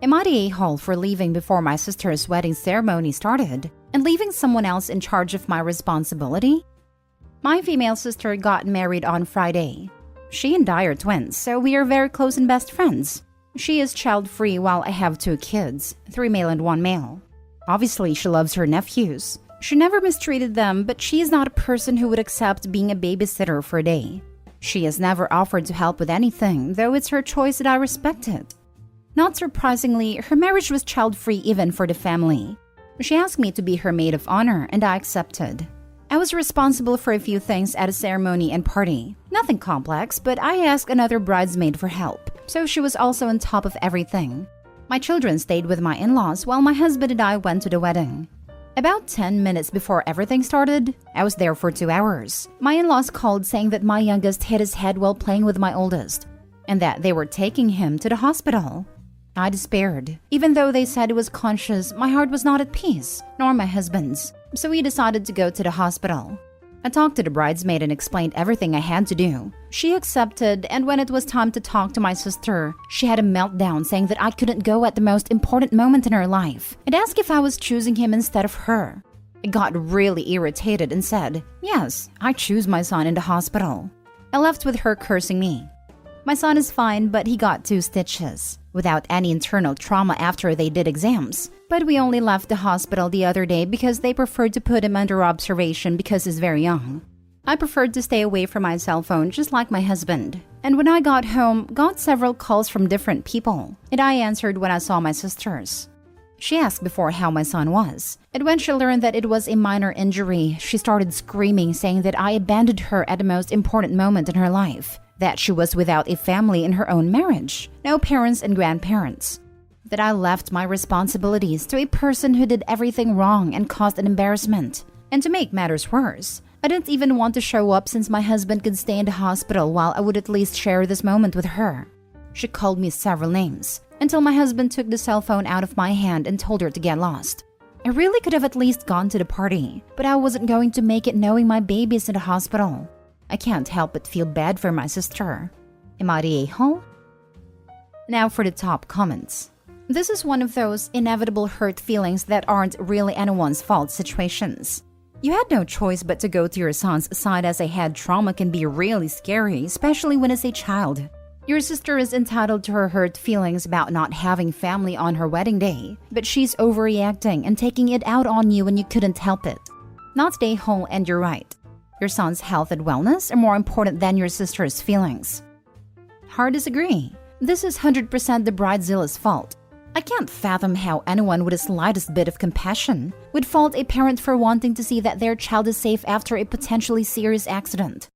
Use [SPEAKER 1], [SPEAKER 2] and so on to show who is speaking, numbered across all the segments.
[SPEAKER 1] Am I the a-hole for leaving before my sister's wedding ceremony started and leaving someone else in charge of my responsibility? My female sister got married on Friday. She and I are twins, so we are very close and best friends. She is child-free while I have 2 kids, 3 male and 1 male. Obviously, she loves her nephews. She never mistreated them, but she is not a person who would accept being a babysitter for a day. She has never offered to help with anything, though it's her choice and I respect it. Not surprisingly, her marriage was child-free even for the family. She asked me to be her maid of honor, and I accepted. I was responsible for a few things at a ceremony and party. Nothing complex, but I asked another bridesmaid for help, so she was also on top of everything. My children stayed with my in-laws while my husband and I went to the wedding. About 10 minutes before everything started, I was there for 2 hours. My in-laws called saying that my youngest hit his head while playing with my oldest, and that they were taking him to the hospital. I despaired. Even though they said he was conscious, my heart was not at peace, nor my husband's, so we decided to go to the hospital. I talked to the bridesmaid and explained everything I had to do. She accepted, and when it was time to talk to my sister, she had a meltdown saying that I couldn't go at the most important moment in her life and asked if I was choosing him instead of her. I got really irritated and said, "Yes, I choose my son in the hospital." I left with her cursing me. My son is fine, but he got 2 stitches, without any internal trauma after they did exams. But we only left the hospital the other day because they preferred to put him under observation because he's very young. I preferred to stay away from my cell phone just like my husband. And when I got home, got several calls from different people, and I answered when I saw my sisters. She asked before how my son was, and when she learned that it was a minor injury, she started screaming saying that I abandoned her at the most important moment in her life. That she was without a family in her own marriage, no parents and grandparents. That I left my responsibilities to a person who did everything wrong and caused an embarrassment. And to make matters worse, I didn't even want to show up since my husband could stay in the hospital while I would at least share this moment with her. She called me several names, until my husband took the cell phone out of my hand and told her to get lost. I really could have at least gone to the party, but I wasn't going to make it knowing my baby's in the hospital. I can't help but feel bad for my sister. Am I the a-hole? Now for the top comments. This is one of those inevitable hurt feelings that aren't really anyone's fault situations. You had no choice but to go to your son's side as a head trauma can be really scary, especially when it's a child. Your sister is entitled to her hurt feelings about not having family on her wedding day, but she's overreacting and taking it out on you when you couldn't help it. Not the a-hole, and you're right. Your son's health and wellness are more important than your sister's feelings. Hard disagree. This is 100% the bridezilla's fault. I can't fathom how anyone with the slightest bit of compassion would fault a parent for wanting to see that their child is safe after a potentially serious accident.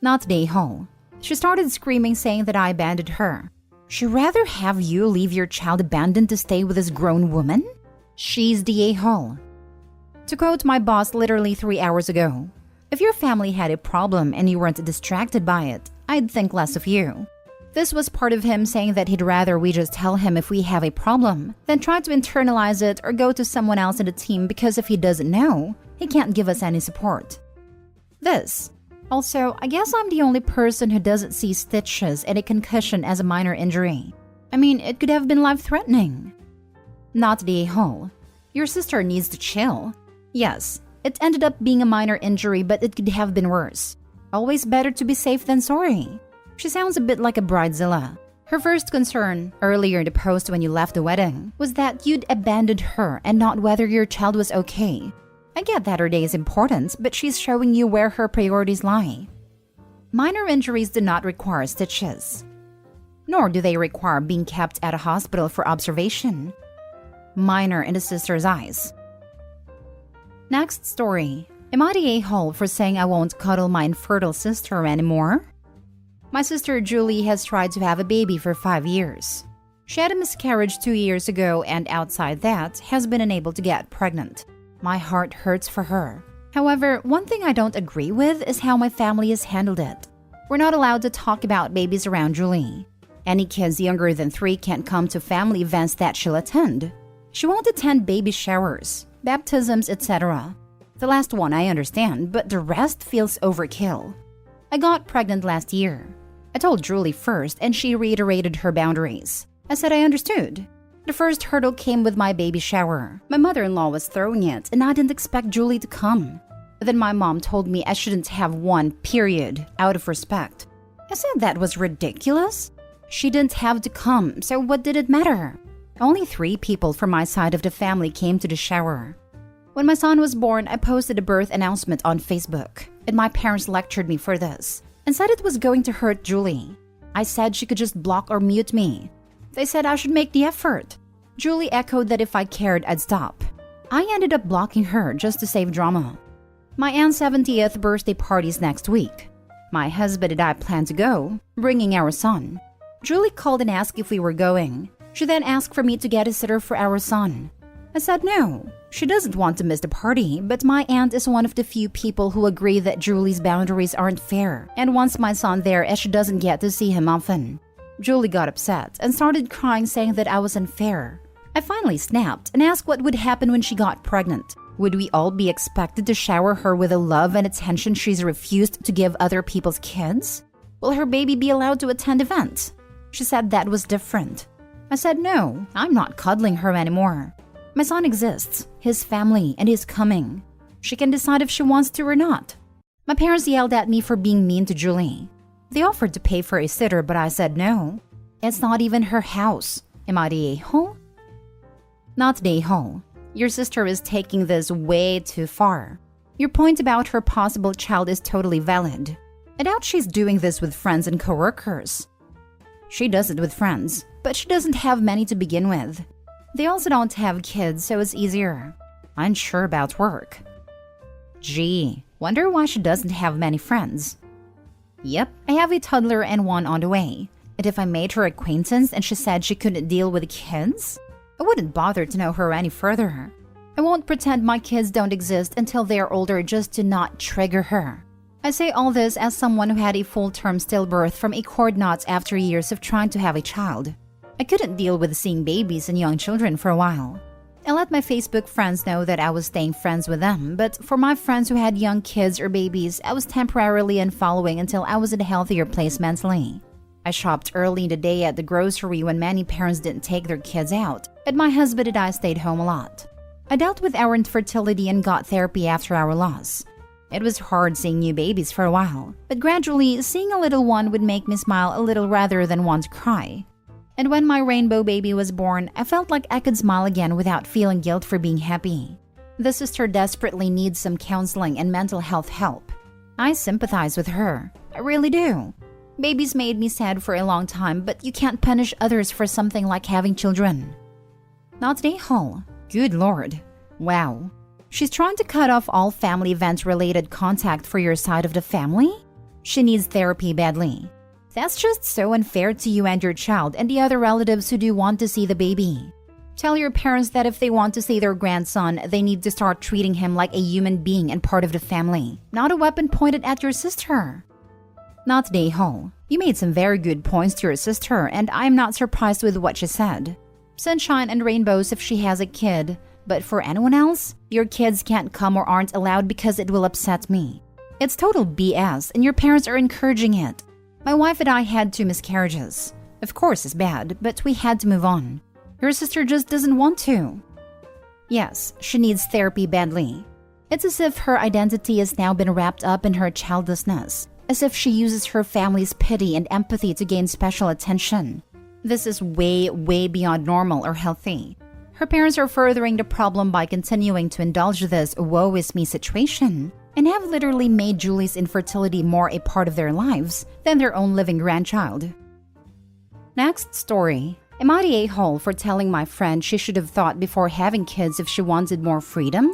[SPEAKER 1] Not the a-hole. She started screaming saying that I abandoned her. She'd rather have you leave your child abandoned to stay with this grown woman? She's the a-hole. To quote my boss literally 3 hours ago, "If your family had a problem and you weren't distracted by it, I'd think less of you." This was part of him saying that he'd rather we just tell him if we have a problem than try to internalize it or go to someone else in the team because if he doesn't know, he can't give us any support. This. Also, I guess I'm the only person who doesn't see stitches and a concussion as a minor injury. I mean, it could have been life-threatening. Not the a-hole. Your sister needs to chill. Yes, it ended up being a minor injury, but it could have been worse. Always better to be safe than sorry. She sounds a bit like a bridezilla. Her first concern, earlier in the post when you left the wedding, was that you'd abandoned her and not whether your child was okay. I get that her day is important, but she's showing you where her priorities lie. Minor injuries do not require stitches. Nor do they require being kept at a hospital for observation. Minor in the sister's eyes. Next story. Am I the a-hole for saying I won't cuddle my infertile sister anymore? My sister Julie has tried to have a baby for 5 years. She had a miscarriage 2 years ago and outside that has been unable to get pregnant. My heart hurts for her. However, one thing I don't agree with is how my family has handled it. We're not allowed to talk about babies around Julie. Any kids younger than 3 can't come to family events that she'll attend. She won't attend baby showers, baptisms, etc. The last one I understand, but the rest feels overkill. I got pregnant last year. I told Julie first and she reiterated her boundaries. I said I understood. The first hurdle came with my baby shower. My mother-in-law was throwing it, and I didn't expect Julie to come. Then my mom told me I shouldn't have one, period, out of respect. I said that was ridiculous. She didn't have to come, so what did it matter? Only 3 people from my side of the family came to the shower. When my son was born, I posted a birth announcement on Facebook, and my parents lectured me for this and said it was going to hurt Julie. I said she could just block or mute me. They said I should make the effort. Julie echoed that if I cared, I'd stop. I ended up blocking her just to save drama. My aunt's 70th birthday party's next week. My husband and I plan to go, bringing our son. Julie called and asked if we were going. She then asked for me to get a sitter for our son. I said no. She doesn't want to miss the party, but my aunt is one of the few people who agree that Julie's boundaries aren't fair and wants my son there as she doesn't get to see him often. Julie got upset and started crying, saying that I was unfair. I finally snapped and asked what would happen when she got pregnant. Would we all be expected to shower her with the love and attention she's refused to give other people's kids? Will her baby be allowed to attend events? She said that was different. I said no, I'm not cuddling her anymore. My son exists, his family, and he's coming. She can decide if she wants to or not. My parents yelled at me for being mean to Julie. They offered to pay for a sitter, but I said no. It's not even her house. Am I the a-hole? Not the a-hole. Your sister is taking this way too far. Your point about her possible child is totally valid. I doubt she's doing this with friends and coworkers. She does it with friends, but she doesn't have many to begin with. They also don't have kids, so it's easier. Unsure about work. Gee, wonder why she doesn't have many friends. Yep, I have a toddler and one on the way. And if I made her acquaintance and she said she couldn't deal with kids, I wouldn't bother to know her any further. I won't pretend my kids don't exist until they are older just to not trigger her. I say all this as someone who had a full-term stillbirth from a cord knot after years of trying to have a child. I couldn't deal with seeing babies and young children for a while. I let my Facebook friends know that I was staying friends with them, but for my friends who had young kids or babies, I was temporarily unfollowing until I was in a healthier place mentally. I shopped early in the day at the grocery when many parents didn't take their kids out, and my husband and I stayed home a lot. I dealt with our infertility and got therapy after our loss. It was hard seeing new babies for a while, but gradually, seeing a little one would make me smile a little rather than want to cry. And when my rainbow baby was born, I felt like I could smile again without feeling guilt for being happy. The sister desperately needs some counseling and mental health help. I sympathize with her. I really do. Babies made me sad for a long time, but you can't punish others for something like having children. Not the whole. Good Lord. Wow. She's trying to cut off all family event-related contact for your side of the family? She needs therapy badly. That's just so unfair to you and your child and the other relatives who do want to see the baby. Tell your parents that if they want to see their grandson, they need to start treating him like a human being and part of the family, not a weapon pointed at your sister. Not the whole. You made some very good points to your sister, and I'm not surprised with what she said. Sunshine and rainbows if she has a kid, but for anyone else, your kids can't come or aren't allowed because it will upset me. It's total BS, and your parents are encouraging it. My wife and I had 2 miscarriages. Of course it's bad, but we had to move on. Your sister just doesn't want to. Yes, she needs therapy badly. It's as if her identity has now been wrapped up in her childlessness, as if she uses her family's pity and empathy to gain special attention. This is way, way beyond normal or healthy. Her parents are furthering the problem by continuing to indulge this woe is me situation, and have literally made Julie's infertility more a part of their lives than their own living grandchild. Next story. Am I the a-hole for telling my friend she should have thought before having kids if she wanted more freedom?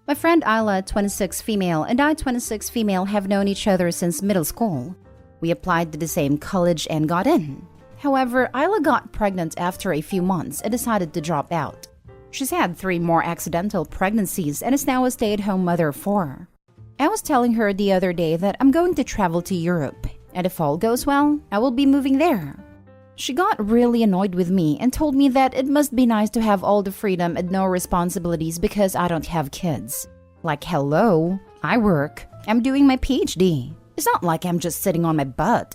[SPEAKER 1] My friend Isla, 26 female, and I, 26 female, have known each other since middle school. We applied to the same college and got in. However, Isla got pregnant after a few months and decided to drop out. She's had 3 more accidental pregnancies and is now a stay-at-home mother of 4. I was telling her the other day that I'm going to travel to Europe, and if all goes well, I will be moving there. She got really annoyed with me and told me that it must be nice to have all the freedom and no responsibilities because I don't have kids. Like, hello, I work. I'm doing my PhD. It's not like I'm just sitting on my butt.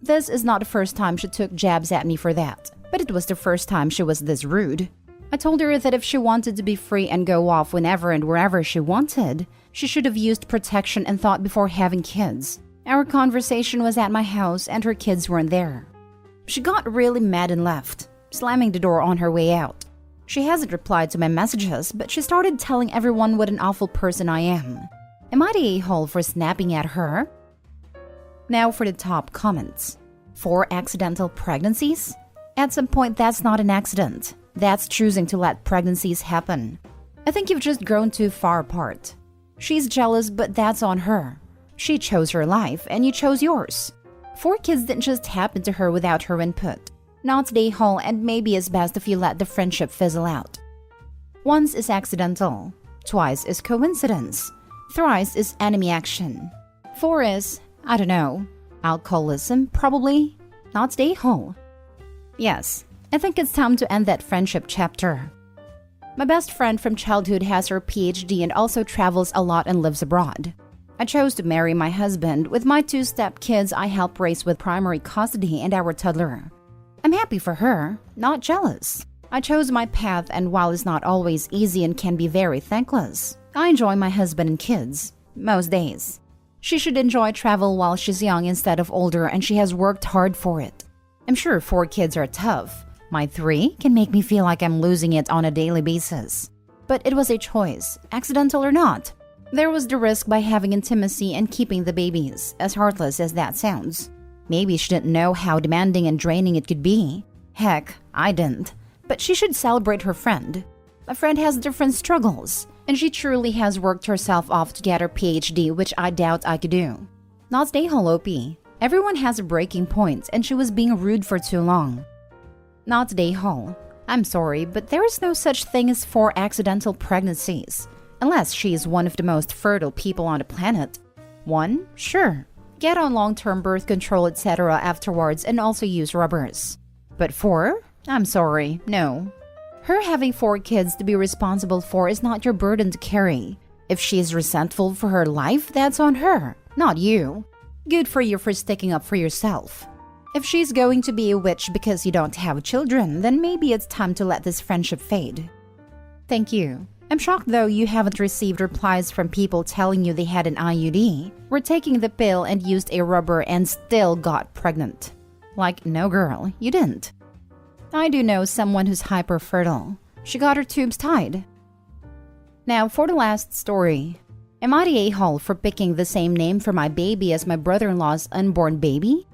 [SPEAKER 1] This is not the first time she took jabs at me for that. but it was the first time she was this rude. I told her that if she wanted to be free and go off whenever and wherever she wanted, she should have used protection and thought before having kids. Our conversation was at my house and her kids weren't there. She got really mad and left, slamming the door on her way out. She hasn't replied to my messages, but she started telling everyone what an awful person I am. Am I the a-hole for snapping at her? Now for the top comments. 4 accidental pregnancies? At some point, that's not an accident. That's choosing to let pregnancies happen. I think you've just grown too far apart. She's jealous, but that's on her. She chose her life, and you chose yours. 4 kids didn't just happen to her without her input. Not the whole, and maybe it's best if you let the friendship fizzle out. Once is accidental. Twice is coincidence. Thrice is enemy action. 4 is, I don't know, alcoholism, probably. Not the whole. Yes, I think it's time to end that friendship chapter. My best friend from childhood has her PhD and also travels a lot and lives abroad. I chose to marry my husband. With my 2 step-kids, I help raise with primary custody and our toddler. I'm happy for her, not jealous. I chose my path, and while it's not always easy and can be very thankless, I enjoy my husband and kids, most days. She should enjoy travel while she's young instead of older, and she has worked hard for it. I'm sure 4 kids are tough. My 3 can make me feel like I'm losing it on a daily basis. But it was a choice, accidental or not. There was the risk by having intimacy and keeping the babies, as heartless as that sounds. Maybe she didn't know how demanding and draining it could be. Heck, I didn't. But she should celebrate her friend. A friend has different struggles, and she truly has worked herself off to get her PhD, which I doubt I could do. Not stay holopy. Everyone has a breaking point, and she was being rude for too long. Not day hall. I'm sorry, but there is no such thing as 4 accidental pregnancies. Unless she is one of the most fertile people on the planet. 1? Sure. Get on long-term birth control, etc. afterwards and also use rubbers. But 4? I'm sorry, no. Her having 4 kids to be responsible for is not your burden to carry. If she is resentful for her life, that's on her, not you. Good for you for sticking up for yourself. If she's going to be a witch because you don't have children, then maybe it's time to let this friendship fade. Thank you. I'm shocked though you haven't received replies from people telling you they had an IUD, were taking the pill and used a rubber and still got pregnant. Like, no girl, you didn't. I do know someone who's hyper-fertile. She got her tubes tied. Now for the last story. Am I the a-hole for picking the same name for my baby as my brother-in-law's unborn baby?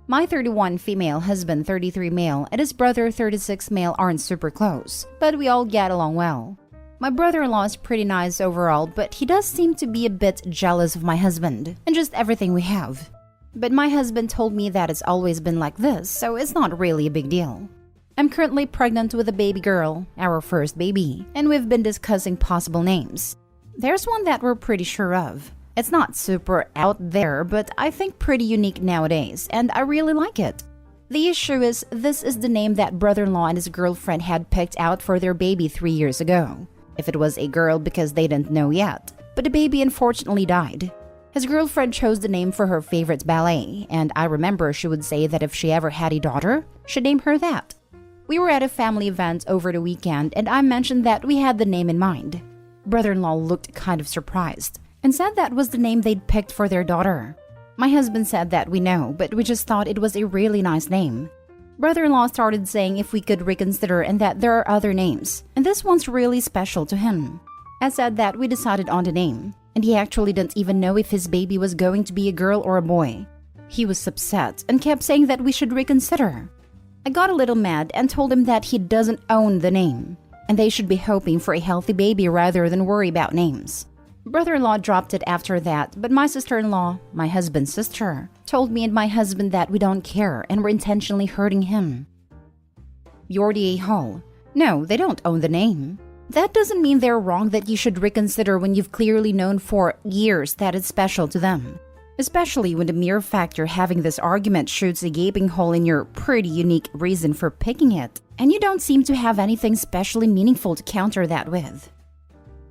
[SPEAKER 1] My 31 female husband, 33 male, and his brother, 36 male aren't super close, but we all get along well. My brother-in-law is pretty nice overall, but he does seem to be a bit jealous of my husband and just everything we have. But my husband told me that it's always been like this, so it's not really a big deal. I'm currently pregnant with a baby girl, our first baby, and we've been discussing possible names. There's one that we're pretty sure of. It's not super out there, but I think pretty unique nowadays, and I really like it. The issue is, this is the name that brother-in-law and his girlfriend had picked out for their baby 3 years ago. If it was a girl because they didn't know yet, but the baby unfortunately died. His girlfriend chose the name for her favorite ballet, and I remember she would say that if she ever had a daughter, she'd name her that. We were at a family event over the weekend, and I mentioned that we had the name in mind. Brother-in-law looked kind of surprised and said that was the name they'd picked for their daughter. My husband said that we know, but we just thought it was a really nice name. Brother-in-law started saying if we could reconsider and that there are other names, and this one's really special to him. I said that we decided on the name, and he actually didn't even know if his baby was going to be a girl or a boy. He was upset and kept saying that we should reconsider. I got a little mad and told him that he doesn't own the name, and they should be hoping for a healthy baby rather than worry about names. Brother-in-law dropped it after that, but my sister-in-law, my husband's sister, told me and my husband that we don't care and we're intentionally hurting him. You're the a-hole. No, they don't own the name. That doesn't mean they're wrong that you should reconsider when you've clearly known for years that it's special to them. Especially when the mere fact you're having this argument shoots a gaping hole in your pretty unique reason for picking it, and you don't seem to have anything specially meaningful to counter that with.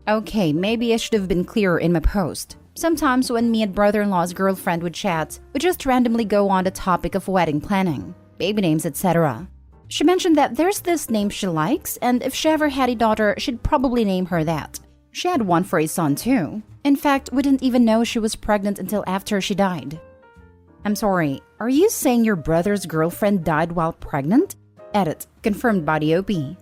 [SPEAKER 1] Okay, maybe I should have been clearer in my post. Sometimes when me and brother-in-law's girlfriend would chat, we just randomly go on the topic of wedding planning, baby names, etc. She mentioned that there's this name she likes, and if she ever had a daughter, she'd probably name her that. She had one for a son too. In fact, we didn't even know she was pregnant until after she died. I'm sorry, are you saying your brother's girlfriend died while pregnant? Edit, confirmed by the OP.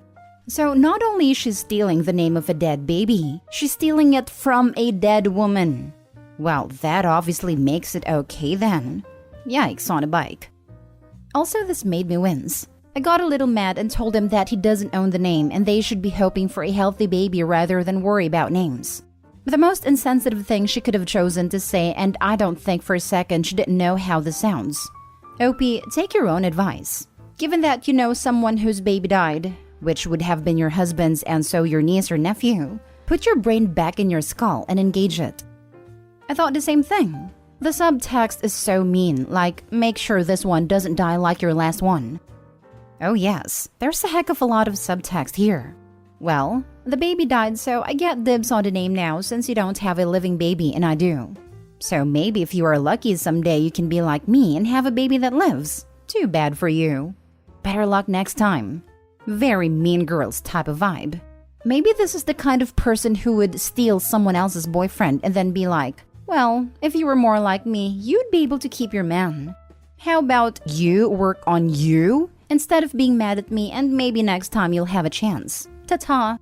[SPEAKER 1] So not only is she stealing the name of a dead baby, she's stealing it from a dead woman. Well, that obviously makes it okay then. Yikes on a bike. Also, this made me wince. I got a little mad and told him that he doesn't own the name and they should be hoping for a healthy baby rather than worry about names. The most insensitive thing she could have chosen to say, and I don't think for a second she didn't know how this sounds. OP, take your own advice. Given that you know someone whose baby died, which would have been your husband's and so your niece or nephew, put your brain back in your skull and engage it. I thought the same thing. The subtext is so mean, like, make sure this one doesn't die like your last one. Oh yes, there's a heck of a lot of subtext here. Well, the baby died, so I get dibs on the name now since you don't have a living baby and I do. So maybe if you are lucky someday you can be like me and have a baby that lives. Too bad for you. Better luck next time. Very mean girls type of vibe. Maybe this is the kind of person who would steal someone else's boyfriend and then be like, well, if you were more like me, you'd be able to keep your man. How about you work on you instead of being mad at me and maybe next time you'll have a chance. Ta-ta.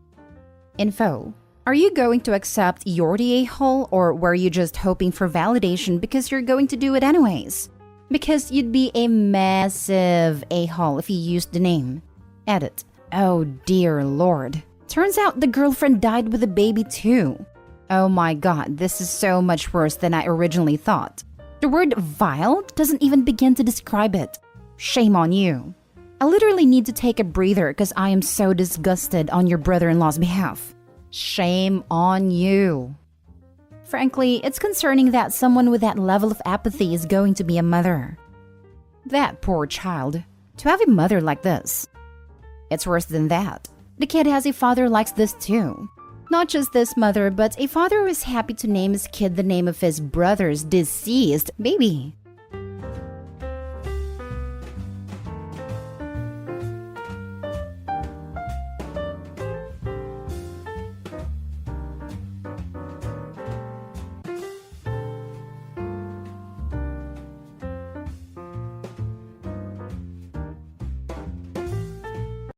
[SPEAKER 1] Info. Are you going to accept you're the a-hole or were you just hoping for validation because you're going to do it anyways? Because you'd be a massive a-hole if you used the name. Edit. Oh dear lord. Turns out the girlfriend died with a baby too. Oh my god, this is so much worse than I originally thought. The word vile doesn't even begin to describe it. Shame on you. I literally need to take a breather because I am so disgusted on your brother-in-law's behalf. Shame on you. Frankly, it's concerning that someone with that level of apathy is going to be a mother. That poor child. To have a mother like this. It's worse than that. The kid has a father like this too. Not just this mother, but a father who is happy to name his kid the name of his brother's deceased baby.